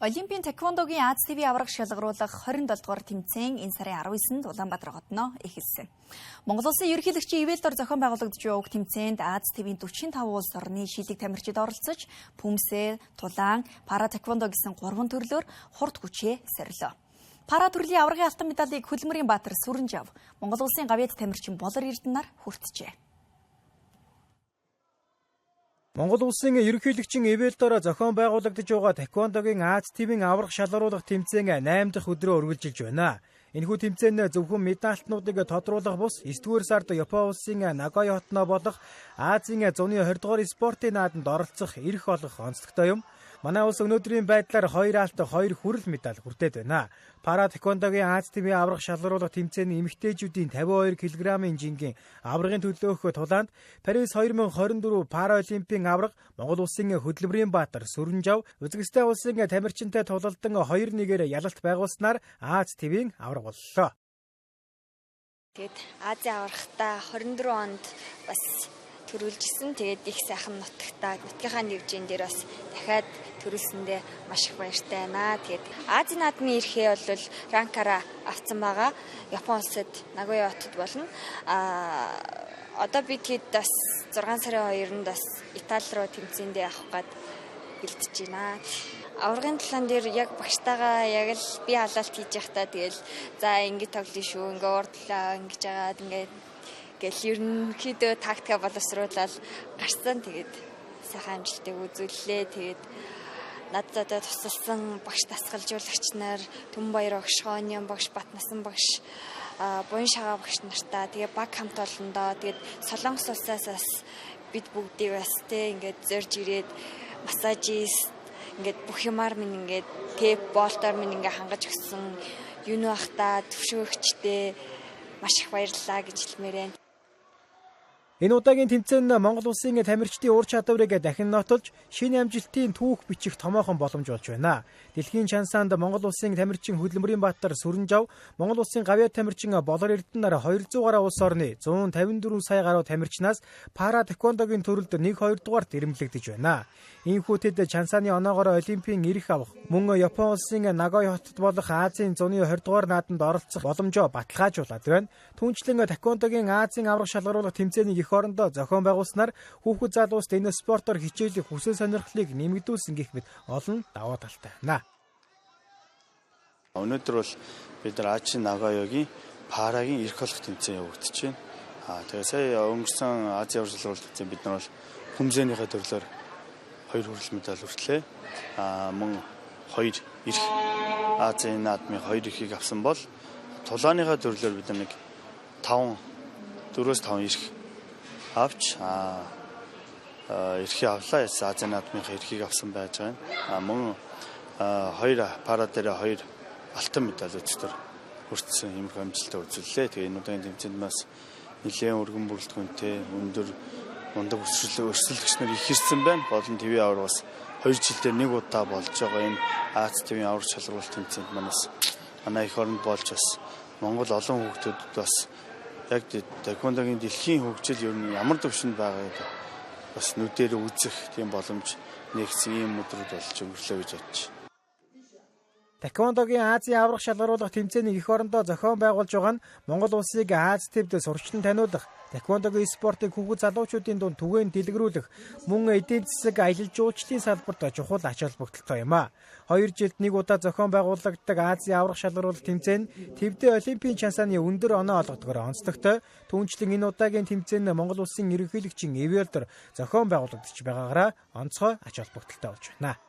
Олимпийн тэквондогийн Аз ТV аврах шалгаруулах 27 дугаар тэмцээн энэ сарын 19-нд Улаанбаатар хотноо эхэлсэн. Монгол Улсын ерөнхийлөгчийн ивэлдор зохион байгуулагдж буй уг тэмцээнд Аз ТV-ийн 45 улс орны шилдэг тамирчид оролцож, пүмсэ, тулаан, пара тэквондо гэсэн 3 төрлөөр хурд хүчээ сорилоо. Пара төрлийн аврагын алтан медалийг Хөдөлмөрийн Баатар Сүрэнжав, Монгол Улсын гавьяат тамирчин Болор Эрдэнаар хүртжээ. Монгол Улсын ерөнхийлөгчийн ивэлдороо зохион байгуулагдж байгаа тэквондогийн Аз ТV-ийн аврах шалгаруулах тэмцээн 8 дахь өдрөө үргэлжилж байна. Энэхүү тэмцээн зөвхөн медальтнуудыг тодруулах бус 9-р сард Япон улсын Нагоя хотноо болох Азийн зуны 20 дугаар спортын наадамд оролцох эрх олгох онцлогтой юм. Манай улс өнөөдрийн байдлаар 2 алт 2 хүрэл медаль хүртээд байна. Пара тэквондогийн Аз ТV аврах шалгаруулах тэмцээний эмэгтэйчүүдийн 52 кг-ийн жингийн аврагын төлөөх тулаанд Парис 2024 Параолимпийн авраг Монгол Улсын Хөдөлмөрийн Баатар Сүрэнжав Үзбекистан улсын тамирчинтай тулалдан 2-1-ээр ялалт байгуулснаар Аз ТV-ийн авраг боллоо. Тэгэд Азийн аврагтаа 24 онд бас төрүүлжсэн. Тэгээд их сайхан нутгийнхаа нэгжийн дээр бас дахиад төрүүлсэндээ маш их баяртай байна. Тэгээд Азийн наадмын эрхээ бол ранкаараа авсан байгаа. Япон улсад Нагоя хотод болно. Одоо бид хэд бас 6 сарын 2-нд бас Итали руу тэмцээндээ авах гээд бэлдэж байна. Аврагын талаан дээр яг багштайгаа яг л би халаалт хийж явахдаа тэгэл за ингэ тоглоно шүү. Ингээ урдлаа ингэж жагаад ингээ гэл ерөнхийдөө тактика боловсруулаад гарсан. Тэгээд сайхан амжилтыг үзүүллээ. Тэгээд надад тусалсан багш дасгалжуулагч нар Түмбаяр багш, Хоонион багш, Батнасан багш, Буян Шагаа багш нартаа тэгээд баг хамт олондоо тэгээд Солонгос улсаас бас бид бүгдийг бас ингээд зорж ирээд массажист ингээд бүх юмар минь ингээд тэп болтоор минь ингээд хангаж өгсөн юуны бахта төвшөөгчтэй маш их баярлалаа гэж хэлмээр байна. Энэ удаагийн тэмцээнд Монгол Улсын тамирчдын ур чадварыг дахин нотолж, шинэ амжилтын түүх бичих томоохон боломж болж байна. Дэлхийн шансаанд Монгол Улсын тамирчин Хөдөлмөрийн Баатар Сүрэнжав, Монгол Улсын гавьяат тамирчин Болор Эрдэнаар 200 гаруй улс орны 154 сая гаруй тамирчнаас пара тэквондогийн төрөлд 1-2 дугаарт ирэмлэгдэж байна. Иймхүү тэд шансааны оноогоор Олимпийн эрх авах, мөн Япон улсын Нагоя хотод болох Азийн зуны 20 дугаар наадамд оролцох боломжоо баталгаажуулаад байна. Түүнчлэн тэквондогийн Азийн аврах шалгаруулах тэмцээний эх орондоо зохион байгуулснаар хүүхэд залууст энэ спортоор хичээлэх хүсэл сонирхлыг нэмэгдүүлсэн гэх мэт олон даваа талтай байна. Өнөөдөр бол бид нар Азийн Нагоягийн парагийн эрх олох тэмцээн явагдаж байна. Тэгээ сая өнгөрсөн Азийн аврах шалгаруулах тэмцээн бид нар бол хүмзэнийхээ төрлөөр 2 хүрэл медаль хүртлээ. Мөн 2 эрх Азийн наадмын 2 эрхийг авсан бол тулааныхаа төрлөөр бид нар 4-5 эрх авч эрхийг авлаа. Азийн наадмын эрхийг авсан байж байгаа. Мөн 2 пара дээр 2 алтан медаль өчтөр хүртсэн иймэрхүү амжилтаа үзүүллээ. Тэгээ энэ удаагийн тэмцээнд бас нэлээд өргөн бүрэлдэхүүнтэй өндөр мундаг өрсөлдөгч нар их ирсэн байна. Болон ТV авраг бас 2 жилдээ 1 удаа болж байгаа энэ Аз ТV-ийн аврах шалгаруулах тэмцээнд манай эх оронд болж бас Монгол олон хүүхдүүдэд бас яг тэквондогийн дэлхийн хөгжил ер нь ямар төвшөнд байгааг бас нүдээр үзэх тийм боломж нэгсэн ийм өдрүүд болж өнгөрлөө гэж бодож. Тэквондогийн Азийн аврах шалгаруулах тэмцээний эх орондоо зохион байгуулж байгаа нь Монгол улсыг Аз ТV-д сурчлан таниулах, тэквондогийн спортыг хүүхэд залуучуудын дунд түгээн дэлгэрүүлэх, мөн эдийн засаг, аялал жуулчлалын салбарт чухал ач холбогдолтой юм а. 2 жилд 1 удаа зохион байгуулагддаг Азийн аврах шалгаруулах тэмцээн Твдээ Олимпийн шансааны өндөр оноо олгодгоор онцлогтой. Түүнчлэн энэ удаагийн тэмцээн Монгол улсын ерөнхийлөгчийн ивэлдор зохион байгуулагдж байгаагаараа онцгой ач холбогдолтой болж байна.